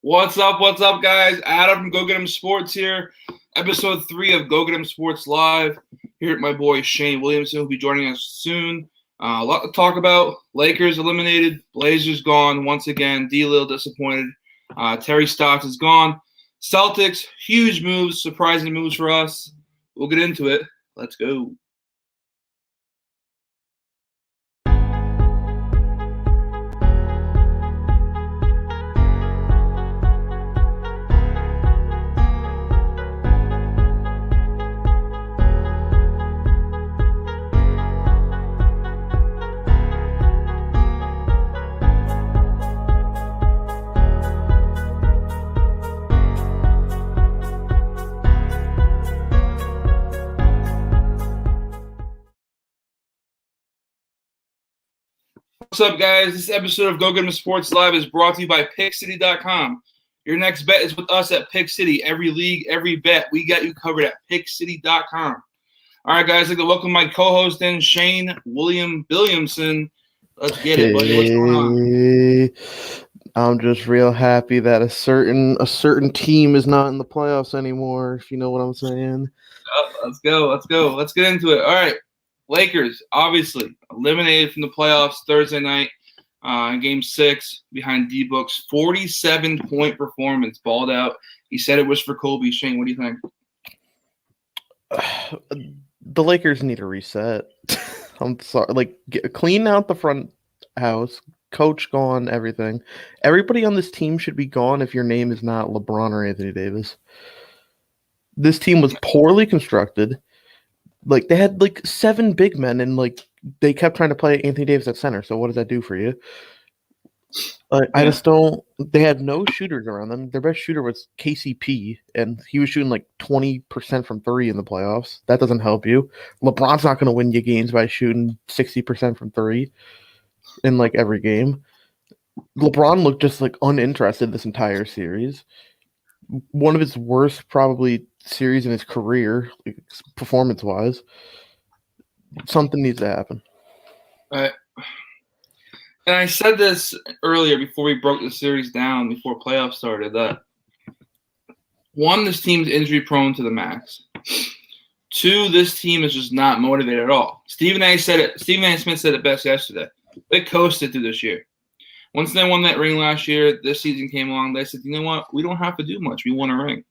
What's up, guys? Adam from GoGetEmSports here. Episode 3 of GoGetEmSports Live. Here at my boy Shane Williamson, who'll be joining us soon. A lot to talk about. Lakers eliminated. Blazers gone once again. D-Lil disappointed. Terry Stotts is gone. Celtics, huge moves, surprising moves for us. We'll get into it. Let's go. What's up, guys? This episode of GoGetEmSports Live is brought to you by PickCity.com. Your next bet is with us at Pick City. Every league, every bet, we got you covered at PickCity.com. All right, guys, I'd like to welcome my co-host in, Shane Williamson. Let's get it, buddy. What's going on? I'm just real happy that a certain team is not in the playoffs anymore, if you know what I'm saying. Let's go. Let's get into it. All right. Lakers, obviously, eliminated from the playoffs Thursday night in Game 6 behind D-Book's 47-point performance. Balled out. He said it was for Kobe. Shane, what do you think? The Lakers need a reset. I'm sorry. Clean out the front house. Coach gone, everything. Everybody on this team should be gone if your name is not LeBron or Anthony Davis. This team was poorly constructed. They had 7 big men, and they kept trying to play Anthony Davis at center. So what does that do for you? I just don't. They had no shooters around them. Their best shooter was KCP, and he was shooting 20% from 3 in the playoffs. That doesn't help you. LeBron's not going to win you games by shooting 60% from 3 in every game. LeBron looked just uninterested this entire series. One of his worst probably series in his career, performance-wise. Something needs to happen. Right. And I said this earlier before we broke the series down, before playoffs started, that 1, this team's injury-prone to the max. 2, this team is just not motivated at all. Stephen A. Smith said it best yesterday. They coasted through this year. Once they won that ring last year, this season came along. They said, you know what? We don't have to do much. We won a ring.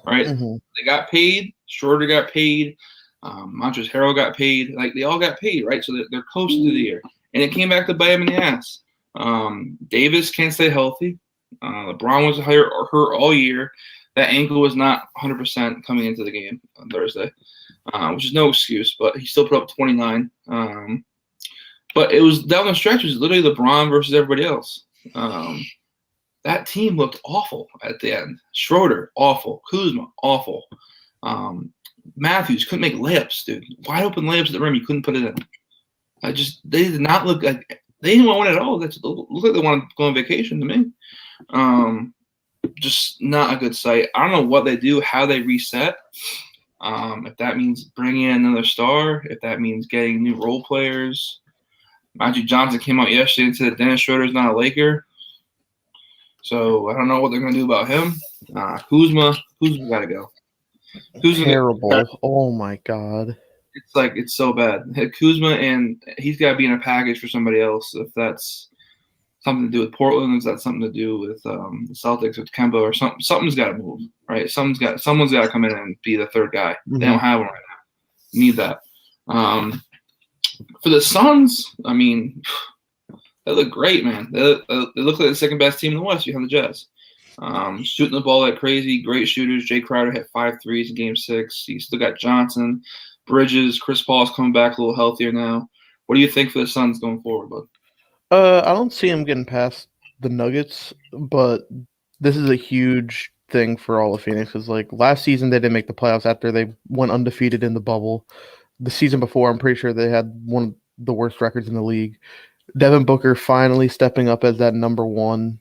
All right? Mm-hmm. They got paid. Schroeder got paid. Montrezl Harrell got paid. They all got paid, right? So they're coasting through the year. And it came back to bite him in the ass. Davis can't stay healthy. LeBron was hurt all year. That ankle was not 100% coming into the game on Thursday, which is no excuse, but he still put up 29. But it was down the stretch. It was literally LeBron versus everybody else. That team looked awful at the end. Schroeder, awful. Kuzma, awful. Matthews couldn't make layups, dude. Wide open layups at the rim, you couldn't put it in. They did not look like they didn't want to win at all. That looked like they wanted to go on vacation to me. Just not a good sight. I don't know what they do, how they reset. If that means bringing in another star, if that means getting new role players. Magic Johnson came out yesterday and said that Dennis Schroeder's not a Laker. So I don't know what they're going to do about him. Kuzma got to go. Kuzma, terrible. Oh, my God. It's so bad. Kuzma, and he's got to be in a package for somebody else. If that's something to do with Portland, if that's something to do with the Celtics, with Kemba, or something, something's got to move, right? Someone's got to come in and be the third guy. Mm-hmm. They don't have one right now. Need that. For the Suns, I mean, they look great, man. They look like the second best team in the West. You have the Jazz. Shooting the ball like crazy. Great shooters. Jay Crowder hit 5 threes in Game 6. You still got Johnson, Bridges. Chris Paul's coming back a little healthier now. What do you think for the Suns going forward, bud? I don't see him getting past the Nuggets, but this is a huge thing for all of Phoenix. Because last season they didn't make the playoffs after they went undefeated in the bubble. The season before, I'm pretty sure they had one of the worst records in the league. Devin Booker finally stepping up as that number one,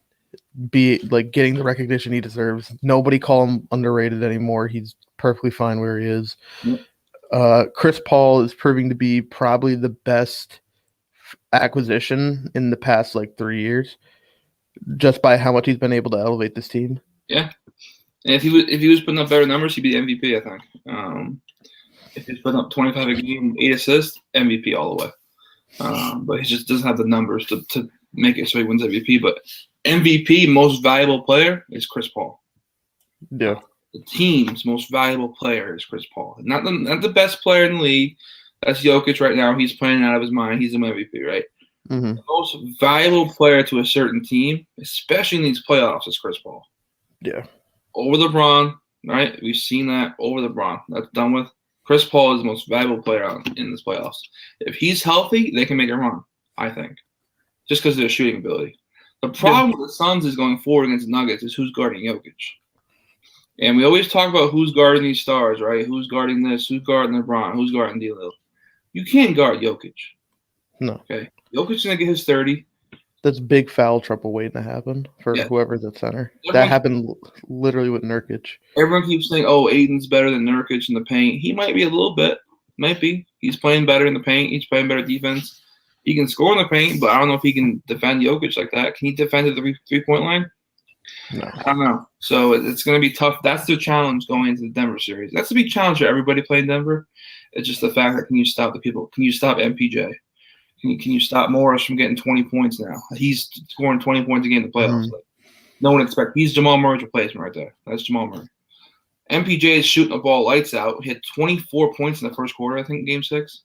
getting the recognition he deserves. Nobody call him underrated anymore. He's perfectly fine where he is. Yep. Chris Paul is proving to be probably the best acquisition in the past 3 years. just by how much he's been able to elevate this team. Yeah. And if he was putting up better numbers, he'd be the MVP, I think. If he's putting up 25 a game, 8 assists, MVP all the way. But he just doesn't have the numbers to make it so he wins MVP. But MVP, most valuable player, is Chris Paul. Yeah. The team's most valuable player is Chris Paul. Not the best player in the league. That's Jokic right now. He's playing out of his mind. He's an MVP, right? Mm-hmm. The most valuable player to a certain team, especially in these playoffs, is Chris Paul. Yeah. Over LeBron, right? We've seen that over LeBron. That's done with. Chris Paul is the most valuable player in this playoffs. If he's healthy, they can make it run, I think, just because of their shooting ability. The problem with the Suns is going forward against the Nuggets is who's guarding Jokic. And we always talk about who's guarding these stars, right? Who's guarding this? Who's guarding LeBron? Who's guarding D'Lo? You can't guard Jokic. No. Okay. Jokic's going to get his 30. That's big foul trouble waiting to happen for whoever's at center. That happened literally with Nurkic. Everyone keeps saying, oh, Aiden's better than Nurkic in the paint. He might be a little bit. Might be. He's playing better in the paint. He's playing better defense. He can score in the paint, but I don't know if he can defend Jokic like that. Can he defend at the three-point line? No. I don't know. So it's going to be tough. That's the challenge going into the Denver series. That's the big challenge for everybody playing Denver. It's just the fact that can you stop the people? Can you stop MPJ? Can you stop Morris from getting 20 points now? He's scoring 20 points a game in the playoffs. Mm-hmm. Like, no one expects. He's Jamal Murray's replacement right there. That's Jamal Murray. MPJ is shooting the ball lights out. He had 24 points in the first quarter, I think, Game 6.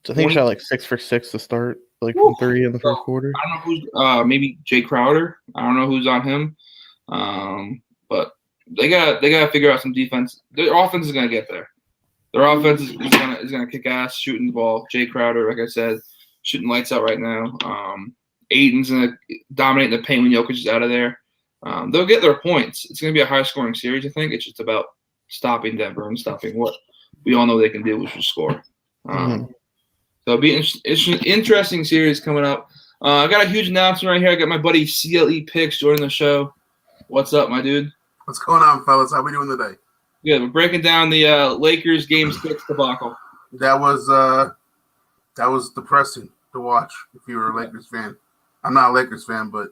I think he shot like 6 for 6 to start, like from 3 in the first quarter. I don't know who's maybe Jay Crowder. I don't know who's on him. But they gotta figure out some defense. Their offense is gonna get there. Their offense is gonna kick ass, shooting the ball. Jay Crowder, like I said, shooting lights out right now. Aiden's gonna dominate the paint when Jokic is out of there. They'll get their points. It's gonna be a high scoring series. I think it's just about stopping Denver and stopping what we all know they can do, which is score. So it'll be an interesting series coming up. I got a huge announcement right here. I got my buddy CLE Picks joining the show. What's up, my dude? What's going on, fellas? How we doing today? Good. We're breaking down the Lakers Game 6 debacle. That was depressing to watch if you were a Lakers fan. I'm not a Lakers fan, but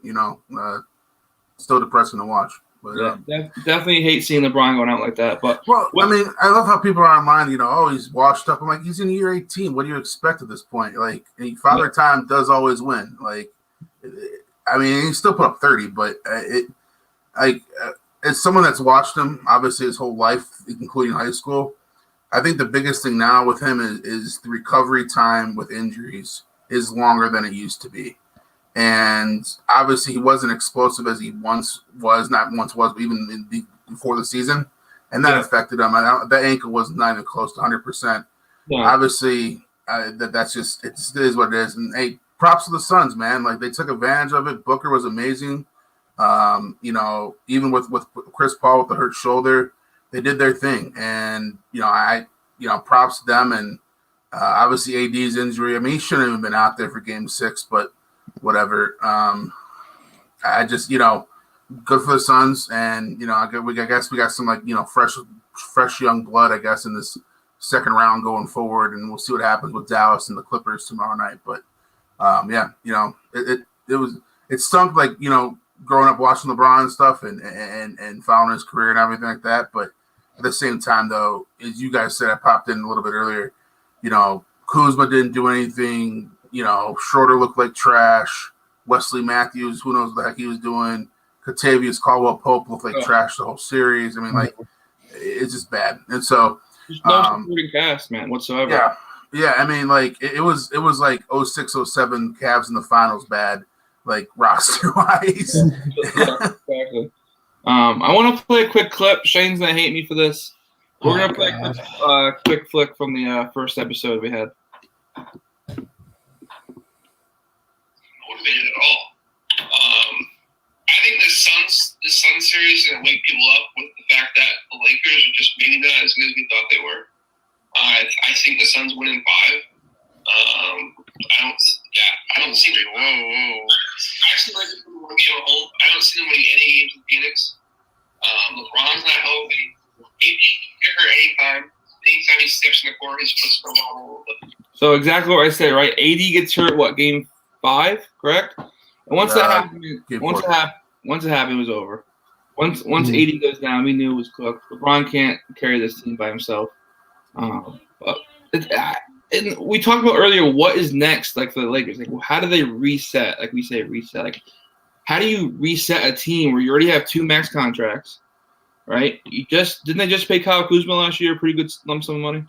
still depressing to watch. But definitely hate seeing LeBron going out like that. But I mean, I love how people are online. Oh, he's washed up. I'm like, he's in year 18. What do you expect at this point? Like, Father Time does always win. Like, I mean, he still put up 30, but as someone that's watched him, obviously his whole life, including high school, I think the biggest thing now with him is the recovery time with injuries is longer than it used to be. And obviously he wasn't explosive as he once was, but even before the season. And that affected him. That ankle was not even close to 100%. Yeah. Obviously, that's just, it is what it is. And, hey, props to the Suns, man. Like, they took advantage of it. Booker was amazing. Even with Chris Paul with the hurt shoulder, they did their thing. And, props to them. And obviously AD's injury, I mean, he shouldn't have even been out there for Game 6, but whatever. I just, good for the Suns. And, I guess we got some, fresh young blood, I guess, in this second round going forward. And we'll see what happens with Dallas and the Clippers tomorrow night. But, it stunk, like, growing up watching LeBron and stuff and following his career and everything like that. But at the same time, though, as you guys said, I popped in a little bit earlier, Kuzma didn't do anything. Schroeder looked like trash. Wesley Matthews, who knows what the heck he was doing. Kentavious Caldwell-Pope looked like trash the whole series. I mean, like, it's just bad. And so there's no supporting cast, man, whatsoever. Yeah. I mean, like, it was like 06, 07 Cavs in the finals bad, like, roster-wise. Exactly. I want to play a quick clip. Shane's going to hate me for this. We're going to play a quick flick from the first episode we had. Motivated at all. I think the Suns series is going to wake people up with the fact that the Lakers are just maybe not as good as we thought they were. I think the Suns win in 5. I don't see them. Whoa. I actually like them for 1 game at home. I don't see them winning any games in Phoenix. LeBron's not healthy. AD can get hurt anytime. Anytime he steps in the court, he's puts the ball. So exactly what I said, right? AD gets hurt, Game 5, correct? And once that happened, Game once four. it happened, it was over. Once Mhm. AD goes down, we knew it was cooked. LeBron can't carry this team by himself. But and we talked about earlier what is next, like for the Lakers. Like, how do they reset? Like we say, reset. Like, how do you reset a team where you already have 2 max contracts, right? Didn't they just pay Kyle Kuzma last year a pretty good lump sum of money?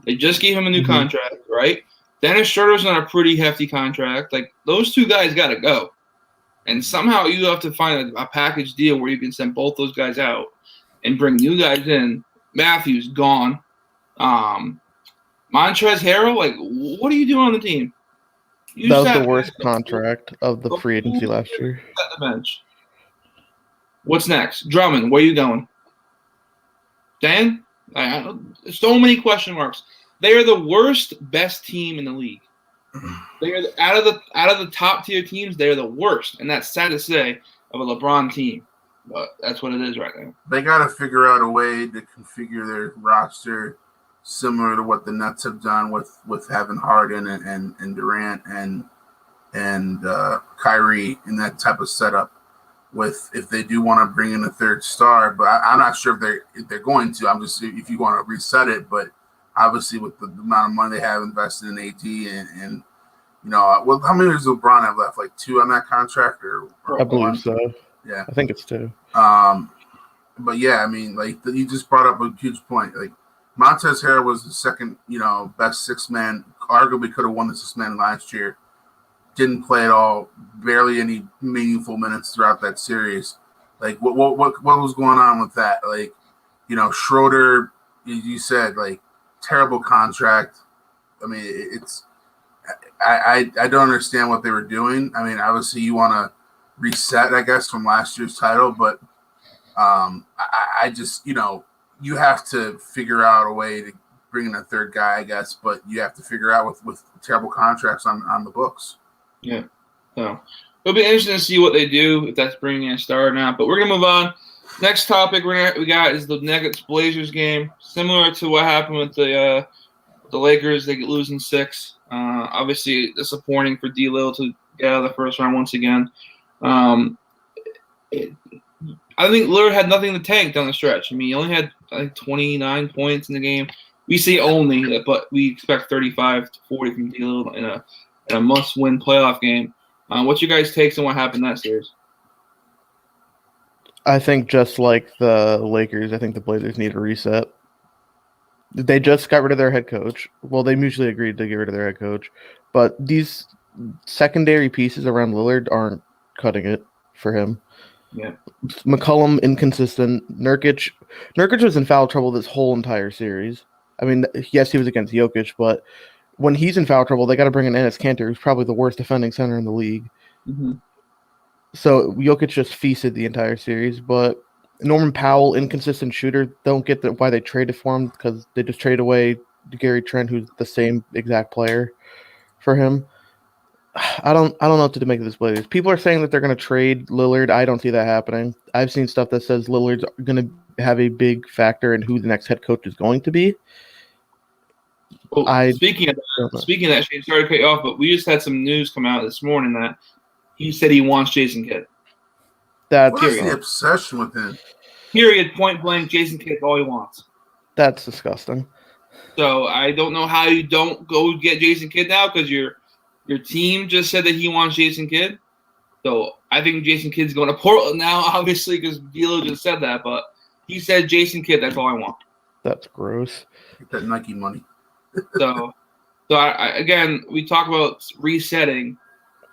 They just gave him a new Mhm. contract, right? Dennis Schroeder's on a pretty hefty contract. Like, those 2 guys got to go. And somehow you have to find a package deal where you can send both those guys out and bring new guys in. Matthews gone. Montrezl Harrell, like, what are you doing on the team? You That was the sat worst contract of the Go free agency last year. at the bench. What's next? Drummond, where are you going? Dan? So many question marks. They are the worst, best team in the league. They are out of the top tier teams. They are the worst, and that's sad to say of a LeBron team, but that's what it is right now. They got to figure out a way to configure their roster similar to what the Nets have done with having Harden and Durant and Kyrie in that type of setup. With if they do want to bring in a third star, but I'm not sure if they're going to. I'm just if you want to reset it, but obviously with the amount of money they have invested in AD and well, how many does LeBron have left? Like 2 on that contract, or I believe 1? so. Yeah, I think it's 2. but yeah, I mean, like you just brought up a huge point. Like Montez Harrell was the second, best 6-man. Arguably could have won the 6-man last year. Didn't play at all, barely any meaningful minutes throughout that series. Like what was going on with that? Like, Schroeder, you said, like, terrible contract. I mean, it's I don't understand what they were doing. I mean, obviously you want to reset, I guess, from last year's title, but I just, you have to figure out a way to bring in a third guy, I guess, but you have to figure out with terrible contracts on the books. Yeah. So it'll be interesting to see what they do, if that's bringing in a star or not. But we're gonna move on. Next topic we got is the Nuggets Blazers game. Similar to what happened with the Lakers, they get losing 6. Obviously disappointing for D-Lil to get out of the first round once again. I think Lillard had nothing to tank down the stretch. I mean, he only had 29 points in the game. We say only, but we expect 35 to 40 from D-Lil in a must-win playoff game. What's your guys' takes on what happened in that series? I think just like the Lakers, I think the Blazers need a reset. They just got rid of their head coach. Well, they mutually agreed to get rid of their head coach. But these secondary pieces around Lillard aren't cutting it for him. Yeah. McCollum, inconsistent. Nurkic was in foul trouble this whole entire series. I mean, yes, he was against Jokic, but when he's in foul trouble, they got to bring in Enes Kanter, who's probably the worst defending center in the league. Mm-hmm. So Jokic just feasted the entire series, but Norman Powell, inconsistent shooter, don't get why they traded for him, because they just traded away Gary Trent, who's the same exact player for him. I don't know what to make of this Blazers. People are saying that they're going to trade Lillard. I don't see that happening. I've seen stuff that says Lillard's going to have a big factor in who the next head coach is going to be. Well, speaking of that, Shane, sorry to cut you off, but we just had some news come out this morning that he said he wants Jason Kidd. What is the obsession with him? Period. Point blank. Jason Kidd's all he wants. That's disgusting. So I don't know how you don't go get Jason Kidd now, because your team just said that he wants Jason Kidd. So I think Jason Kidd's going to Portland now, obviously, because D'Lo just said that. But he said Jason Kidd, that's all I want. That's gross. Get that Nike money. So I again, we talk about resetting,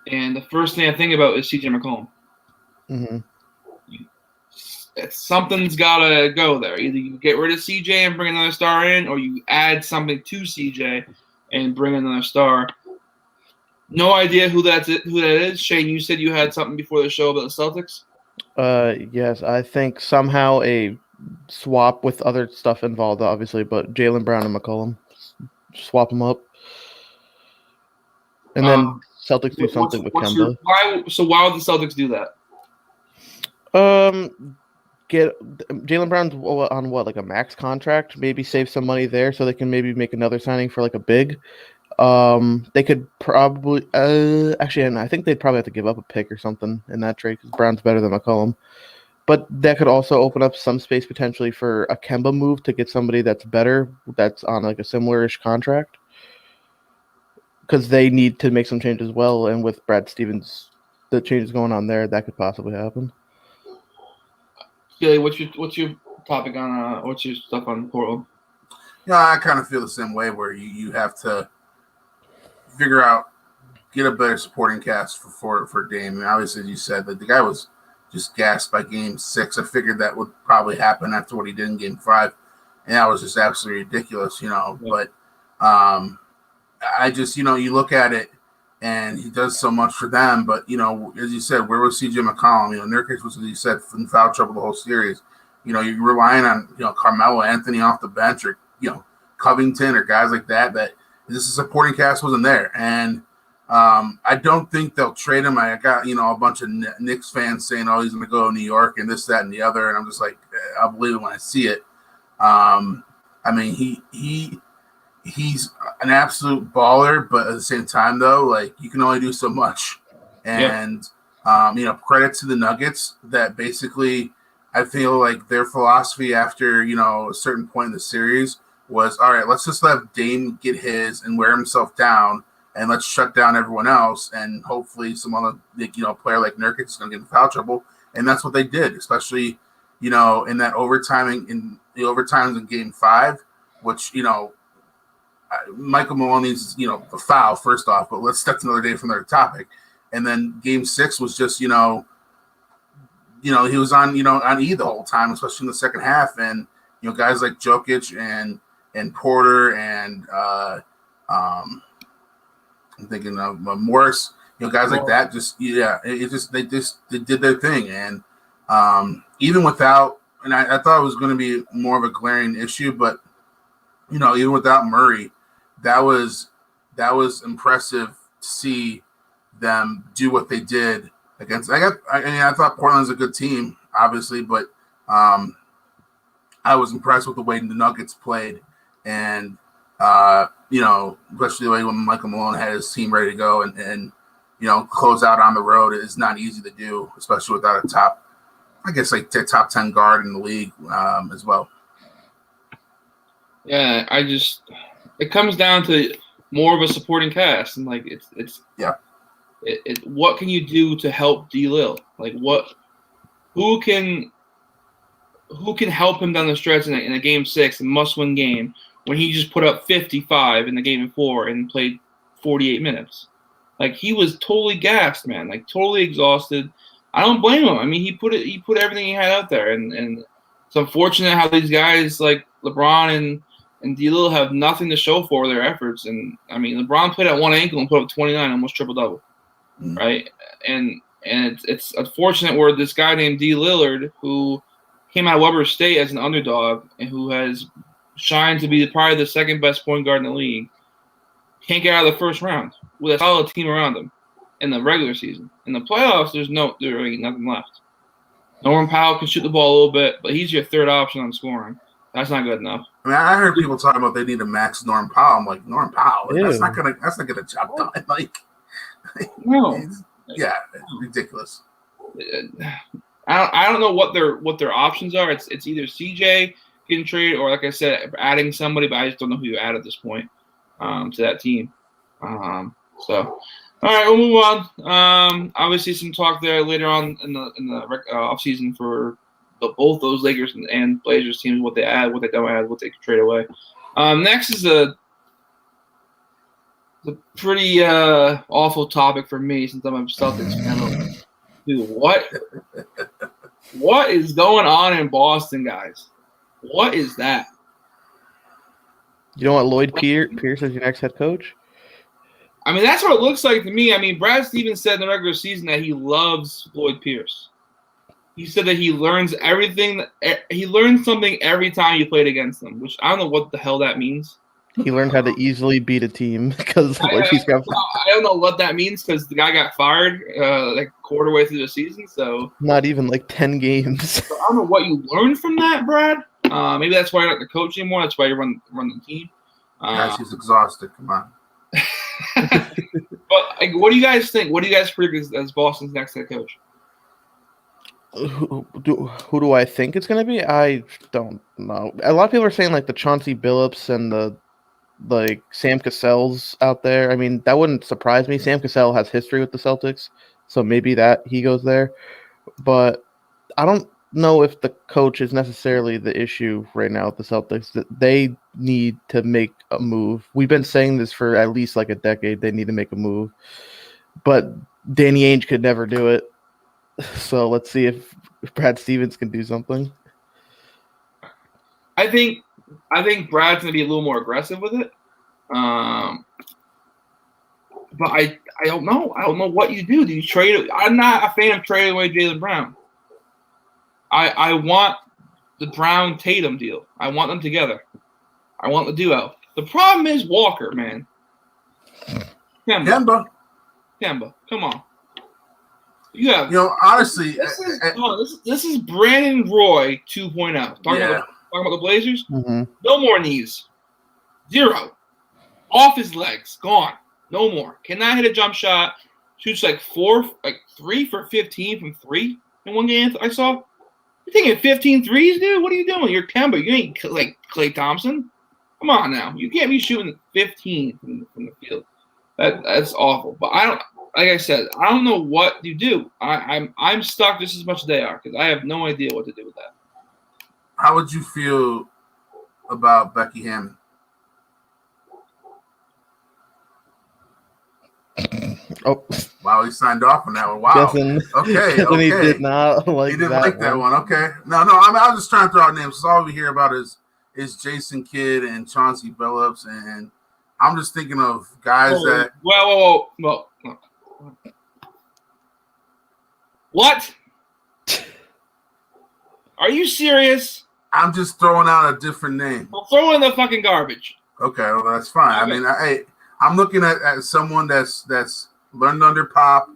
and the first thing I think about is CJ McCollum. Mm-hmm. Something's got to go there. Either you get rid of CJ and bring another star in, or you add something to CJ and bring another star. No idea who that is. Shane, you said you had something before the show about the Celtics? Yes, I think somehow a swap with other stuff involved, obviously, but Jaylen Brown and McCollum. Swap them up. And then Celtics do something with Kemba. Why would the Celtics do that? Get Jaylen Brown's on what, like a max contract? Maybe save some money there so they can maybe make another signing for like a big. They could probably actually, and I think they'd probably have to give up a pick or something in that trade because Brown's better than McCollum. But that could also open up some space potentially for a Kemba move to get somebody that's better, that's on like a similar-ish contract, because they need to make some changes as well. And with Brad Stevens, the changes going on there, that could possibly happen. Gilly, what's your topic on what's your stuff on Portland? Yeah, I kind of feel the same way where you have to figure out, get a better supporting cast for Dame. And obviously, as you said, that the guy was just gassed by Game 6. I figured that would probably happen after what he did in Game 5, and that was just absolutely ridiculous, Yeah. But I just, you look at it, and he does so much for them. But as you said, where was CJ McCollum? Nurkic was, as you said, in foul trouble the whole series. You're relying on Carmelo Anthony off the bench, or Covington, or guys like that. That this supporting cast wasn't there, and I don't think they'll trade him. I got a bunch of Knicks fans saying, "Oh, he's going to go to New York and this, that, and the other," and I'm just like, I'll believe it when I see it. I mean, he's an absolute baller, but at the same time, though, like you can only do so much. And credit to the Nuggets that basically, I feel like their philosophy after a certain point in the series was, all right, let's just let Dame get his and wear himself down, and let's shut down everyone else, and hopefully some other player like Nurkic is going to get in foul trouble, and that's what they did, especially in that overtiming in the overtimes in Game 5, which Michael Maloney's a foul first off, but that's another day from their topic, and then Game 6 was just he was on on E the whole time, especially in the second half, and guys like Jokic and Porter and I'm thinking of Morris, guys like that. They did their thing, and even without, and I thought it was going to be more of a glaring issue, but even without Murray, that was impressive to see them do what they did against. I thought Portland's a good team, obviously, but I was impressed with the way the Nuggets played, and especially the way when Michael Malone had his team ready to go and close out on the road is not easy to do, especially without a top 10 guard in the league as well. Yeah, it comes down to more of a supporting cast, and like it's what can you do to help D-Lil? Like who can help him down the stretch in a Game 6, a must-win game, when he just put up 55 in the Game 4 and played 48 minutes. Like, he was totally gassed, man. Like, totally exhausted. I don't blame him. I mean, he put everything he had out there, and it's unfortunate how these guys like LeBron and D-Lil have nothing to show for their efforts. And I mean, LeBron played at one ankle and put up 29, almost triple-double, right? And it's unfortunate where this guy named D. Lillard, who came out of Weber State as an underdog and who has shined to be probably the second best point guard in the league, can't get out of the first round with a solid team around him in the regular season. In the playoffs, there ain't nothing left. Norman Powell can shoot the ball a little bit, but he's your third option on scoring. That's not good enough. I mean, I heard people talking about they need to max Norman Powell. I'm like, Norman Powell, that's not gonna get a job done. Like, no, it's ridiculous. I don't know what their options are. It's either CJ getting traded or, like I said, adding somebody, but I just don't know who you add at this point to that team. So, all right, we'll move on. Obviously, some talk there later on in the offseason for both those Lakers and Blazers teams, what they add, what they don't add, what they can trade away. Next is a pretty awful topic for me since I'm a Celtics fan. Dude, what is going on in Boston, guys? What is that? You don't want Lloyd Pierce as your next head coach? I mean, that's what it looks like to me. I mean, Brad Stevens said in the regular season that he loves Lloyd Pierce. He said that he learns everything. He learns something every time you played against him, which I don't know what the hell that means. He learned how to easily beat a team because I don't know what that means because the guy got fired like quarter way through the season. So not even like 10 games. So I don't know what you learned from that, Brad. Maybe that's why you're not the coach anymore. That's why you run the team. He's exhausted. Come on. But like, what do you guys think? What do you guys predict as Boston's next head coach? Who do I think it's going to be? I don't know. A lot of people are saying like the Chauncey Billups and the like Sam Cassell's out there. I mean, that wouldn't surprise me. Sam Cassell has history with the Celtics, so maybe that he goes there. But I don't know if the coach is necessarily the issue right now with the Celtics. That they need to make a move. We've been saying this for at least like a decade. They need to make a move. But Danny Ainge could never do it. So let's see if Brad Stevens can do something. I think Brad's gonna be a little more aggressive with it. But I don't know. I don't know what you do. Do you trade it? I'm not a fan of trading away Jaylen Brown. I want the Brown Tatum deal. I want them together. I want the duo. The problem is Walker, man. Kemba, come on. Honestly, this is Brandon Roy 2.0. Talking about the Blazers. Mm-hmm. No more knees. 0. Off his legs. Gone. No more. Cannot hit a jump shot. Shoots like 3 for 15 from 3 in one game. I saw. You're taking 15 threes, dude? What are you doing? You're Kemba. You ain't like Klay Thompson. Come on now. You can't be shooting 15 from the field. That's awful. But I don't. Like I said, I don't know what you do. I'm stuck just as much as they are because I have no idea what to do with that. How would you feel about Becky Hammond? Oh, wow, he signed off on that one. Wow. Okay. He did not like he didn't that like that one. Okay. No. I mean, I was just trying to throw out names. So all we hear about is Jason Kidd and Chauncey Billups, and I'm just thinking of guys that. Whoa. What? Are you serious? I'm just throwing out a different name. Well, throw in the fucking garbage. Okay, well, that's fine. Okay. I mean, I'm looking at someone that's learned under Pop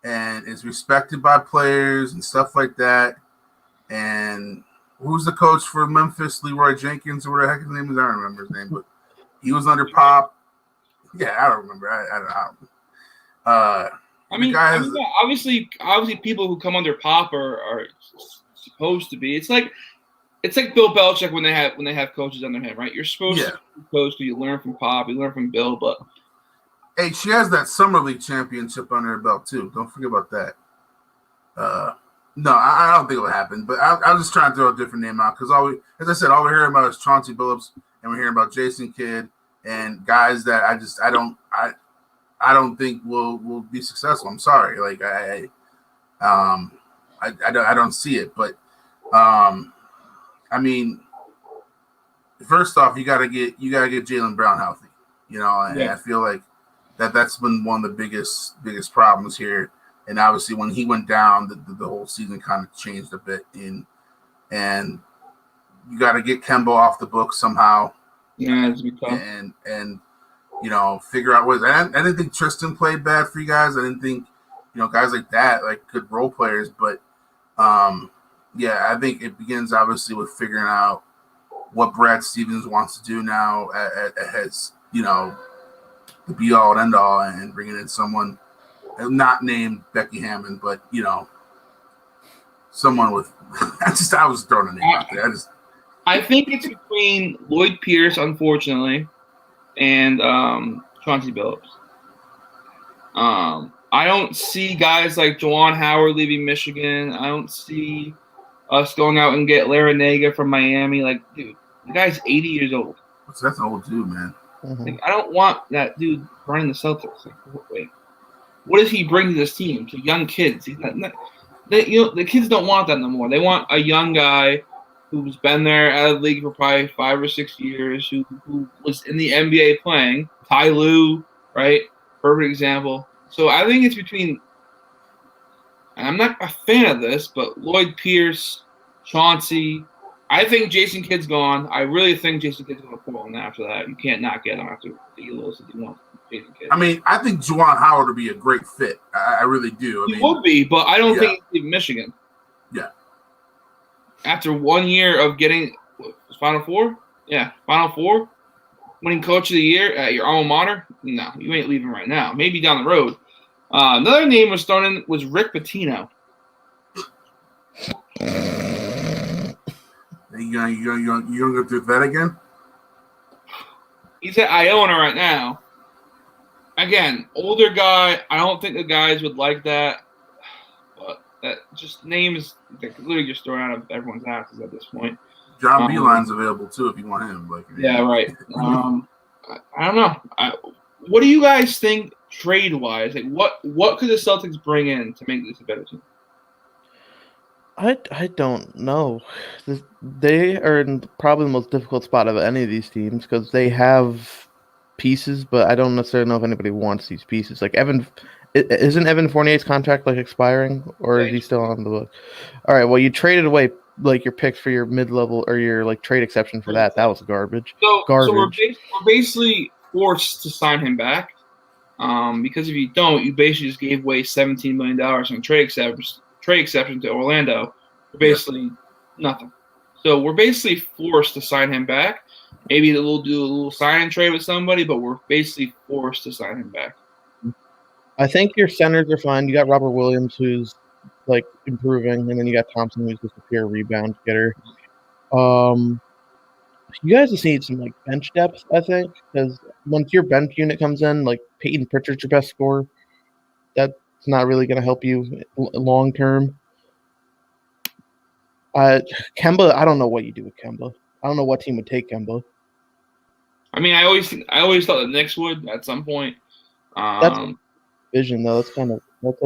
and is respected by players and stuff like that. And who's the coach for Memphis? Leroy Jenkins or whatever the heck his name is? I don't remember his name, but he was under Pop. Yeah, I don't remember. Obviously, people who come under Pop are supposed to be. It's like Bill Belichick when they have coaches under him, right? You're supposed to be coached. You learn from Pop, you learn from Bill, but hey, she has that Summer League championship under her belt too. Don't forget about that. No, I don't think it will happen. But I was just trying to throw a different name out because as I said, all we're hearing about is Chauncey Billups, and we're hearing about Jason Kidd and guys that I don't think will be successful. I'm sorry, like I don't see it. But I mean, first off, you gotta get Jaylen Brown healthy, and I feel like that's been one of the biggest problems here. And obviously, when he went down, the whole season kind of changed a bit. And you got to get Kemba off the book somehow. Yeah, it's tough. And figure out ways. I didn't think Tristan played bad for you guys. I didn't think guys like that, like good role players. But I think it begins obviously with figuring out what Brad Stevens wants to do now as the be all and end all, and bringing in someone not named Becky Hammond, but someone with. I was throwing a name out there. I think it's between Lloyd Pierce, unfortunately, and Chauncey Billups. I don't see guys like Juwan Howard leaving Michigan. I don't see us going out and get Larinaga from Miami. Like, dude, the guy's 80 years old. That's an old dude, man. Mm-hmm. Like, I don't want that dude running the Celtics. Like, wait, what does he bring to this team? To young kids? He's not the kids don't want that no more. They want a young guy who's been there out of the league for probably 5 or 6 years, who was in the NBA playing. Ty Lue, right? Perfect example. So I think it's between, and I'm not a fan of this, but Lloyd Pierce, Chauncey. I think Jason Kidd's gone. I really think Jason Kidd's going to pull on after that. You can't not get him after the lose if you want Jason Kidd. I mean, I think Juwan Howard would be a great fit. I really do. He would be, but I don't think he's leaving Michigan. Yeah. After 1 year of getting Final Four? Yeah, Final Four. winning coach of the year at your alma mater? No, you ain't leaving right now. Maybe down the road. Another name was thrown in was Rick Pitino. You gonna go through that again? He's at Iona right now. Again, older guy. I don't think the guys would like that. But that just names that could literally just thrown out of everyone's asses at this point. John Beeline's available too if you want him. Yeah, right. I don't know. What do you guys think trade wise? Like, what could the Celtics bring in to make this a better team? I don't know. They are in probably the most difficult spot of any of these teams because they have pieces, but I don't necessarily know if anybody wants these pieces. Like isn't Evan Fournier's contract expiring, or is he still on the book? All right. Well, you traded away your picks for your mid-level or your trade exception for that. That was garbage. So we're basically forced to sign him back, because if you don't, you basically just gave away $17 million in trade exception to Orlando for basically nothing. So we're basically forced to sign him back. Maybe we'll do a little sign and trade with somebody, but we're basically forced to sign him back. I think your centers are fine. You got Robert Williams, who's improving, and then you got Thompson, who's just a pure rebound getter. You guys just need some bench depth, I think, because once your bench unit comes in, Peyton Pritchard's your best scorer. That's not really going to help you long term. Kemba, I don't know what you do with Kemba. I don't know what team would take Kemba. I mean, I always thought the Knicks would at some point. That's vision though. That's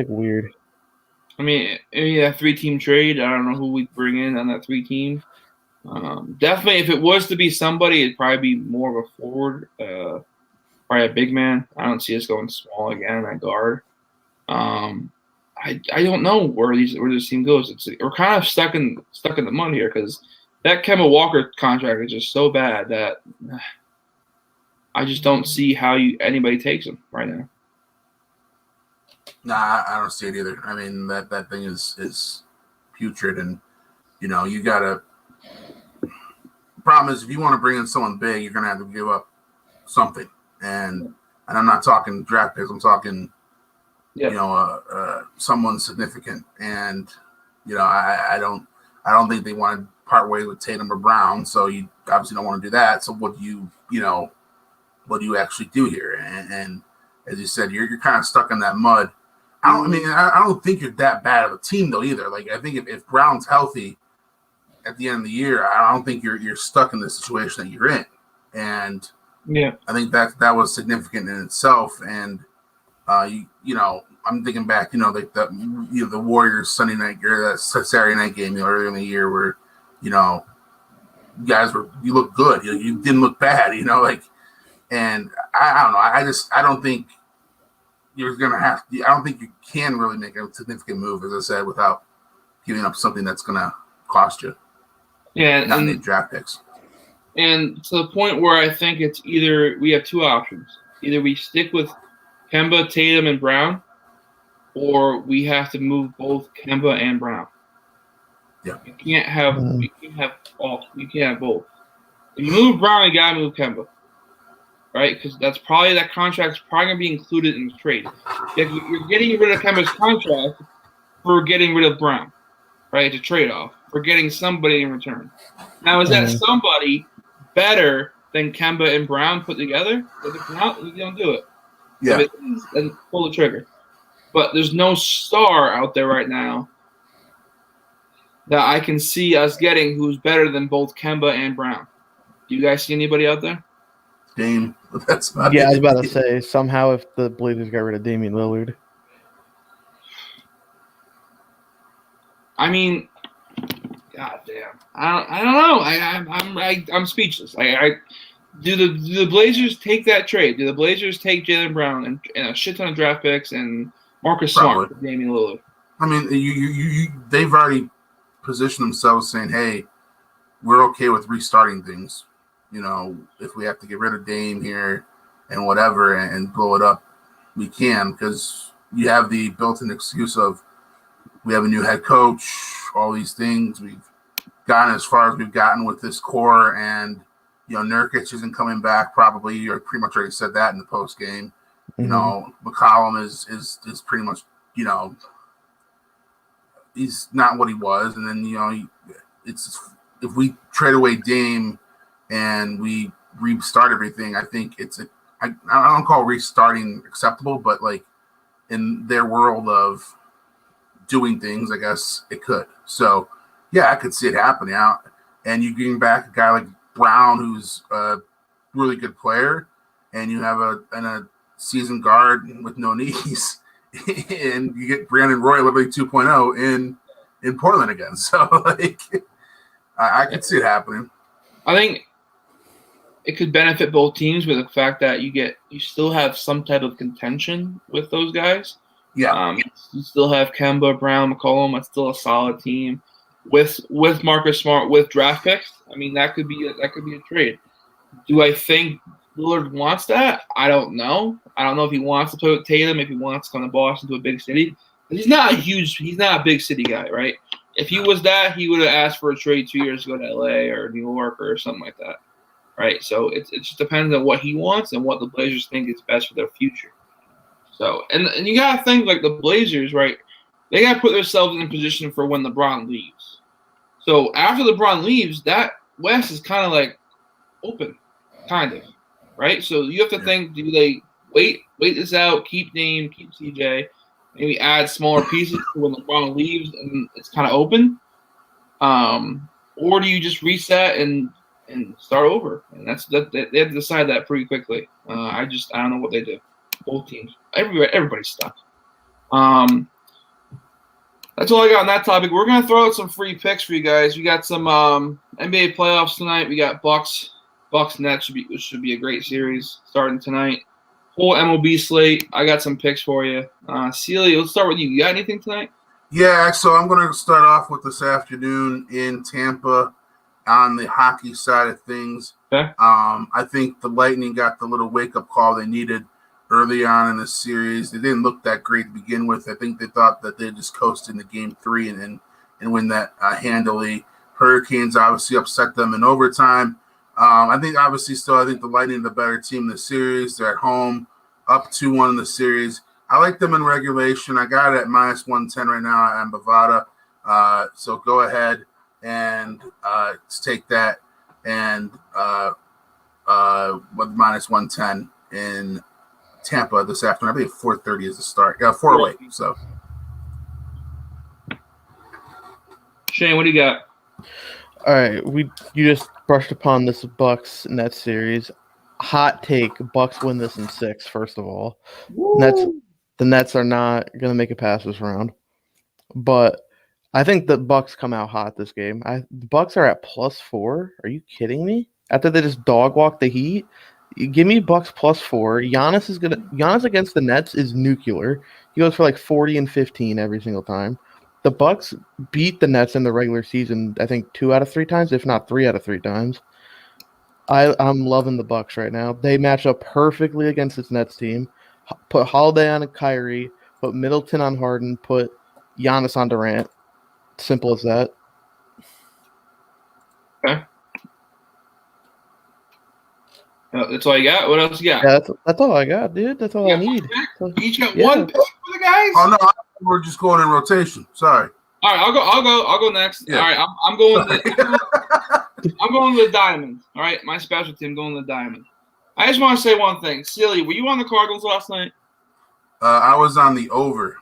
weird. I mean, maybe that 3-team trade. I don't know who we'd bring in on that 3-team. Definitely, if it was to be somebody, it'd probably be more of a forward, probably a big man. I don't see us going small again at guard. I don't know where this team goes. We're kind of stuck in the mud here because that Kemba Walker contract is just so bad that I just don't see how anybody takes him right now. Nah, I don't see it either. I mean, that thing is putrid, and you gotta. Problem is, if you want to bring in someone big, you're gonna have to give up something, and I'm not talking draft picks. I'm talking, someone significant, and I don't think they want to part ways with Tatum or Brown, so you obviously don't want to do that. So what do you actually do here? And as you said, you're kind of stuck in that mud. I don't think you're that bad of a team though either. I think if Brown's healthy at the end of the year, I don't think you're stuck in the situation that you're in. And I think that was significant in itself. And I'm thinking back, the Warriors Sunday night or that Saturday night game earlier in the year where you guys you looked good, you didn't look bad, and I don't know. I don't think you're gonna have to. I don't think you can really make a significant move, as I said, without giving up something that's gonna cost you. Yeah, not need draft picks. And to the point where I think it's either we have two options: either we stick with Kemba, Tatum, and Brown, or we have to move both Kemba and Brown. Yeah, you can't have both. If you move Brown, you gotta move Kemba. Right, because that contract's probably gonna be included in the trade. If you're getting rid of Kemba's contract for getting rid of Brown, right? It's a trade-off. We're getting somebody in return. Now, is that somebody better than Kemba and Brown put together? If not, you don't do it. Yeah, if it is, then pull the trigger. But there's no star out there right now that I can see us getting who's better than both Kemba and Brown. Do you guys see anybody out there? Dame. That's about I was about to say, somehow if the Blazers got rid of Damian Lillard. I mean, god damn. I don't know. I'm speechless. Do the Blazers take that trade? Do the Blazers take Jaylen Brown and a shit ton of draft picks and Marcus Smart for Damian Lillard? I mean, they've already positioned themselves saying, "Hey, we're okay with restarting things. If we have to get rid of Dame here and whatever and blow it up, we can, because you have the built-in excuse of we have a new head coach, all these things. We've gotten as far as we've gotten with this core, and, Nurkic isn't coming back probably. You pretty much already said that in the post game. McCollum is pretty much, he's not what he was. And then, it's if we trade away Dame and we restart everything, I think I don't call restarting acceptable, but like in their world of doing things, I guess it could. So yeah, I could see it happening out. And you bring back a guy like Brown, who's a really good player, and you have a seasoned guard with no knees, and you get Brandon Roy literally 2.0 in Portland again. So like, I could see it happening. I think it could benefit both teams with the fact that you still have some type of contention with those guys. Yeah. You still have Kemba, Brown, McCollum. That's still a solid team with Marcus Smart, with draft picks. I mean, that could be a trade. Do I think Lillard wants that? I don't know. I don't know if he wants to play with Tatum, if he wants to come to Boston, to a big city. He's not a big city guy, right? If he was that, he would have asked for a trade 2 years ago to LA or New York or something like that, right? So it just depends on what he wants and what the Blazers think is best for their future. So and you gotta think like the Blazers, right? They gotta put themselves in position for when LeBron leaves. So after LeBron leaves, that West is kind of like open, kind of, right? So you have to think: do they wait this out, keep Dame, keep CJ, maybe add smaller pieces for when LeBron leaves and it's kind of open, or do you just reset and start over? And they have to decide that pretty quickly. I don't know what they do. Both teams, everybody's stuck. That's all I got on that topic. We're gonna throw out some free picks for you guys. We got some NBA playoffs tonight. We got Bucks Nets, which should be a great series starting tonight. Whole MLB slate. I got some picks for you. Celia, let's start with you. You got anything tonight? Yeah, so I'm going to start off with this afternoon in Tampa on the hockey side of things. Okay. I think the Lightning got the little wake-up call they needed early on in the series. They didn't look that great to begin with. I think they thought that they'd just coast into Game 3 and win that handily. Hurricanes obviously upset them in overtime. I think the Lightning are the better team in the series. They're at home, up 2-1 in the series. I like them in regulation. I got it at minus 110 right now on Bovada. So go ahead and take that and with minus 110 in Tampa this afternoon. I believe 4:30 is the start. 4:08. So Shane, what do you got? All right, you just brushed upon this Bucks Nets series. Hot take: Bucks win this in 6. First of all, the Nets are not going to make it past this round, but I think the Bucks come out hot this game. The Bucks are at +4. Are you kidding me? After they just dog walk the Heat, give me Bucks +4. Giannis against the Nets is nuclear. He goes for like 40 and 15 every single time. The Bucks beat the Nets in the regular season, I think 2 out of 3 times, if not 3 out of 3 times. I'm loving the Bucks right now. They match up perfectly against this Nets team. Put Holiday on Kyrie, put Middleton on Harden, put Giannis on Durant. Simple as that. Okay. That's all you got? What else you got? Yeah, that's all I got, dude. That's all I need. You each got one pick for the guys? Oh no, we're just going in rotation. Sorry. All right, I'll go next. Yeah. All right, I'm going to the Diamond. All right, my special team going to the Diamond. I just want to say one thing. Celia, were you on the Cardinals last night? I was on the over.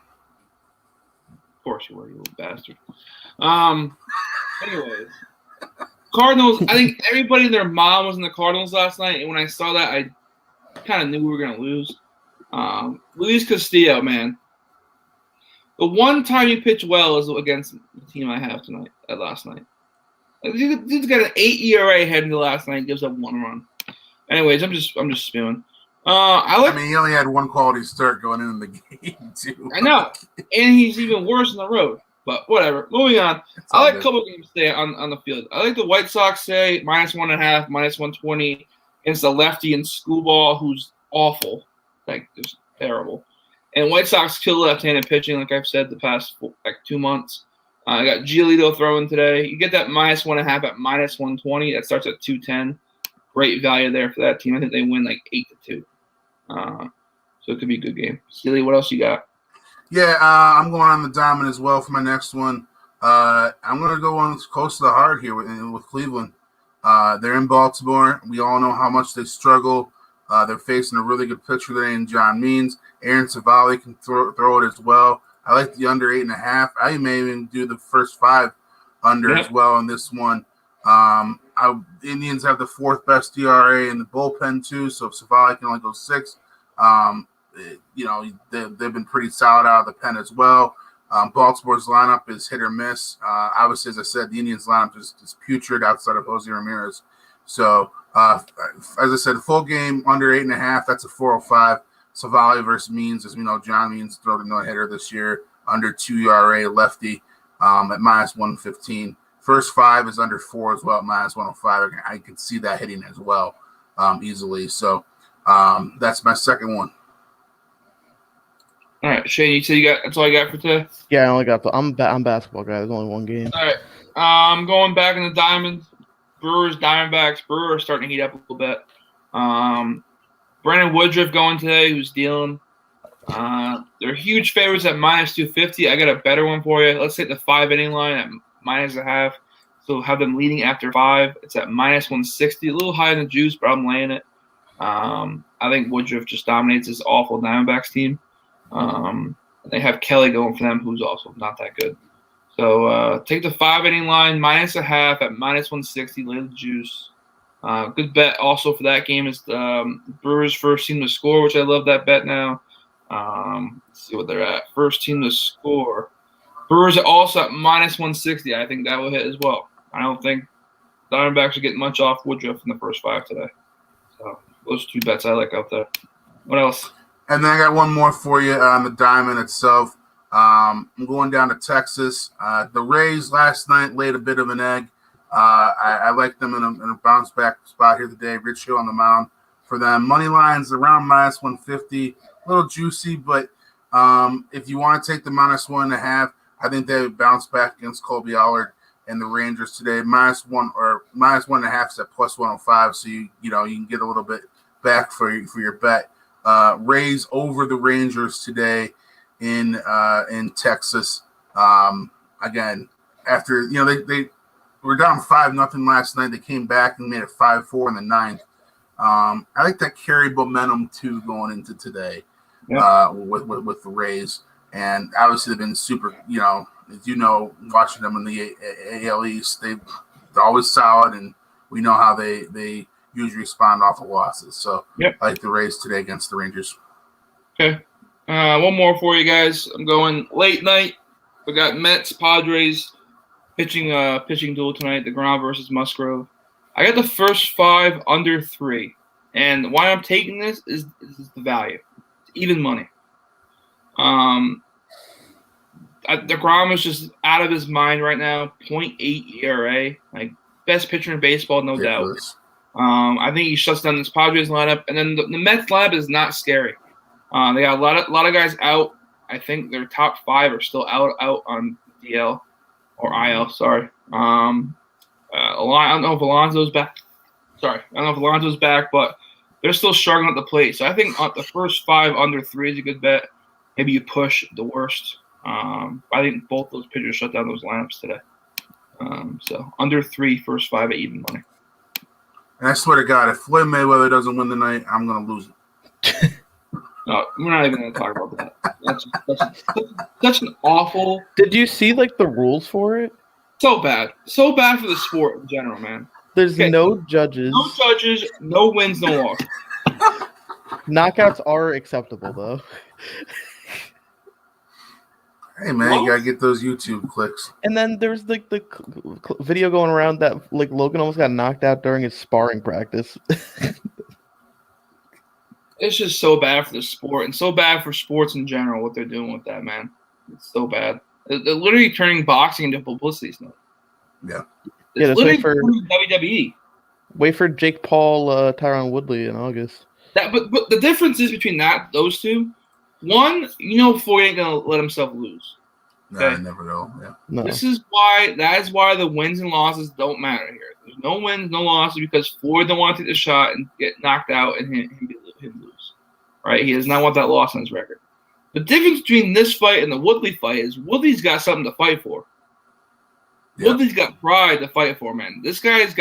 Of course you were, you little bastard. Anyways, Cardinals. I think everybody and their mom was in the Cardinals last night, and when I saw that, I kind of knew we were going to lose. Luis Castillo, man. The one time he pitched well is against the team I have tonight. Last night, dude's got an 8 ERA heading to last night. Gives up 1 run. Anyways, I'm just spewing. I mean, he only had 1 quality start going in the game too. I know, and he's even worse on the road. But whatever. Moving on. I like a couple games today on the field. I like the White Sox say -1.5, -120 against the lefty and Screwball, who's awful, like just terrible. And White Sox kill left-handed pitching, like I've said the past 2 months. I got Giolito throwing today. You get that -1.5 at -120. That starts at 210. great value there for that team. I think they win like 8-2. So it could be a good game. Steely, what else you got? Yeah, I'm going on the diamond as well for my next one. I'm going to go on close to the heart here with Cleveland. They're in Baltimore. We all know how much they struggle. They're facing a really good pitcher today in John Means. Aaron Savali can throw it as well. I like the under 8.5. I may even do the first 5 under as well in this one. Indians have the 4th best ERA in the bullpen too, so if Savali can only go 6, they've been pretty solid out of the pen as well. Baltimore's lineup is hit or miss. Obviously, as I said, the Indians lineup is putrid outside of Jose Ramirez. So, as I said, full game under 8.5. That's a 405. Savali versus Means, as we know, John Means threw the no-hitter this year, under 2 ERA, lefty at -115. First 5 is under 4 as well at -105. I can see that hitting as well easily. So that's my second one. All right, Shane, you said that's all you got for today? Yeah, I only got I'm basketball guy. There's only one game. All right. I'm going back in the Diamonds. Brewers, Diamondbacks. Brewers are starting to heat up a little bit. Brandon Woodruff going today, who's dealing. They're huge favorites at -250. I got a better one for you. Let's take the 5-inning line at -0.5. So have them leading after 5. It's at -160. A little higher than juice, but I'm laying it. I think Woodruff just dominates this awful Diamondbacks team. They have Kelly going for them, who's also not that good. So take the 5-inning line, -0.5 at -160, lay the juice. Good bet also for that game is the Brewers' first team to score, which I love that bet now. Let's see what they're at. First team to score. Brewers are also at -160. I think that will hit as well. I don't think Diamondbacks are getting much off Woodruff in the first 5 today. So those 2 bets I like out there. What else? And then I got one more for you on the diamond itself. I'm going down to Texas. The Rays last night laid a bit of an egg. I like them in a bounce back spot here today. Rich Hill on the mound for them. Money lines around -150, a little juicy, but if you want to take the -1.5, I think they would bounce back against Colby Allard and the Rangers today. -1 or -1.5 is at +105, so you can get a little bit back for your bet. Rays over the Rangers today in Texas. Again, after they were down 5-0 last night, they came back and made it 5-4 in the 9th. I like that carry momentum too going into today with the Rays, and obviously they've been super. As watching them in the AL East, they're always solid, and we know how they usually respond off of losses. So I like the Rays today against the Rangers. Okay. One more for you guys. I'm going late night. We got Mets, Padres pitching duel tonight, DeGrom versus Musgrove. I got the first 5 under 3. And why I'm taking this is the value. It's even money. DeGrom is just out of his mind right now. 0.8 ERA. Like, best pitcher in baseball, no doubt. I think he shuts down this Padres lineup. And then the Mets lineup is not scary. They got a lot of guys out. I think their top 5 are still out on DL or IL. Sorry. I don't know if Alonso's back. Sorry, I don't know if Alonso's back, but they're still struggling at the plate. So I think the first 5 under 3 is a good bet. Maybe you push the worst. I think both those pitchers shut down those lineups today. So under 3, first 5 at even money. And I swear to God, if Floyd Mayweather doesn't win tonight, I'm going to lose it. No, we're not even going to talk about that. That's such an awful. Did you see the rules for it? So bad for the sport in general, man. There's no judges. No judges, no wins, no loss. Knockouts are acceptable though. Hey man, you gotta get those YouTube clicks. And then there's the video going around that Logan almost got knocked out during his sparring practice. It's just so bad for the sport and so bad for sports in general, what they're doing with that, man. It's so bad. They're literally turning boxing into publicity stuff. Yeah. It's literally for WWE. Wait for Jake Paul, Tyron Woodley in August. But the difference is between those two. One, Floyd ain't gonna let himself lose. No, I never know. Yeah. No. That is why the wins and losses don't matter here. There's no wins, no losses because Floyd don't want to take the shot and get knocked out and him lose. Right? He does not want that loss on his record. The difference between this fight and the Woodley fight is Woodley's got something to fight for. Yeah. Woodley's got pride to fight for, man. This guy's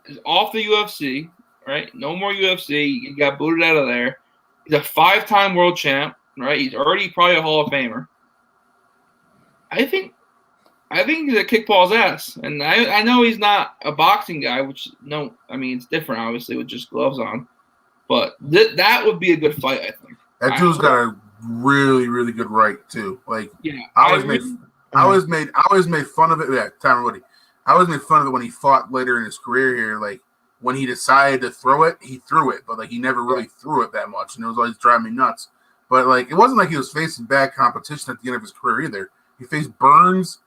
is off the UFC, right? No more UFC. He got booted out of there. He's a 5-time world champ, right? He's already probably a Hall of Famer. I think he's gonna kick Paul's ass, and I know he's not a boxing guy, it's different obviously with just gloves on, but that would be a good fight. I think that dude's got a really, really good right too. Like, yeah, I always made fun of it. Yeah, Tyron Woody. I always made fun of it when he fought later in his career here. Like when he decided to throw it, he threw it, but like he never really threw it that much, and it was always driving me nuts. But like it wasn't like he was facing bad competition at the end of his career either. He faced Burns,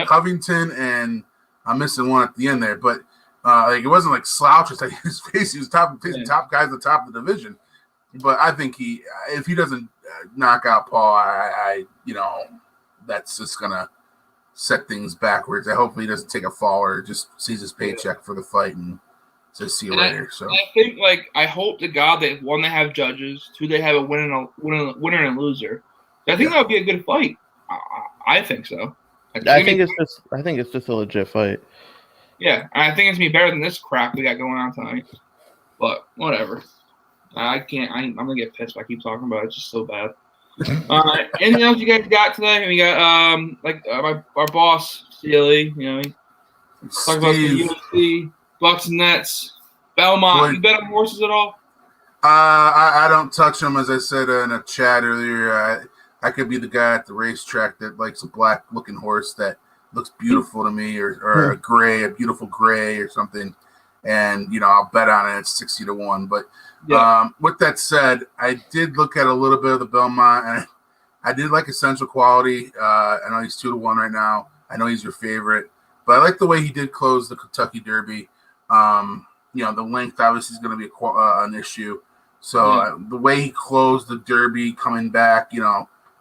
Covington, and I'm missing one at the end there. But like it wasn't like slouches like his face. He was facing top guys at the top of the division. But I think if he doesn't knock out Paul, I that's just gonna set things backwards. I hope he doesn't take a fall or just sees his paycheck for the fight and says see you later. So I think I hope to God that one they have judges, two they have a winner and a loser. I think that would be a good fight. I think so. I think it's just a legit fight. Yeah, I think it's gonna be better than this crap we got going on tonight. But whatever. I can't. I'm gonna get pissed if I keep talking about it. It's just so bad. Anything else you guys got today? We got our boss CLE. You know, talk about the UFC, Bucks and Nets, Belmont. You bet on horses at all? I don't touch them, as I said in a chat earlier. I could be the guy at the racetrack that likes a black-looking horse that looks beautiful to me, or a beautiful gray or something, and I'll bet on it. It's 60-1. But with that said, I did look at a little bit of the Belmont, and I did like Essential Quality. I know he's 2-1 right now. I know he's your favorite, but I like the way he did close the Kentucky Derby. The length obviously is going to be an issue. So the way he closed the Derby coming back,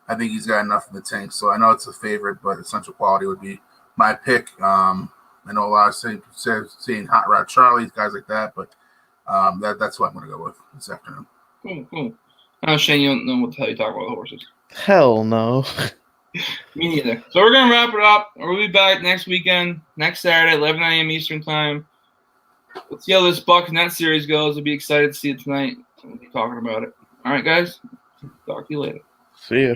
I think he's got enough in the tank. So I know it's a favorite, but Essential Quality would be my pick. I know a lot of saying Hot Rod Charlie, guys like that, but that's what I'm going to go with this afternoon. Cool. Shane, you don't know what the hell you talk about the horses. Hell no. Me neither. So we're going to wrap it up. We'll be back next weekend, next Saturday, 11 a.m. Eastern Time. Let's see how this Bucks Net series goes. I'll be excited to see it tonight. We'll be talking about it. All right, guys. Talk to you later. See ya.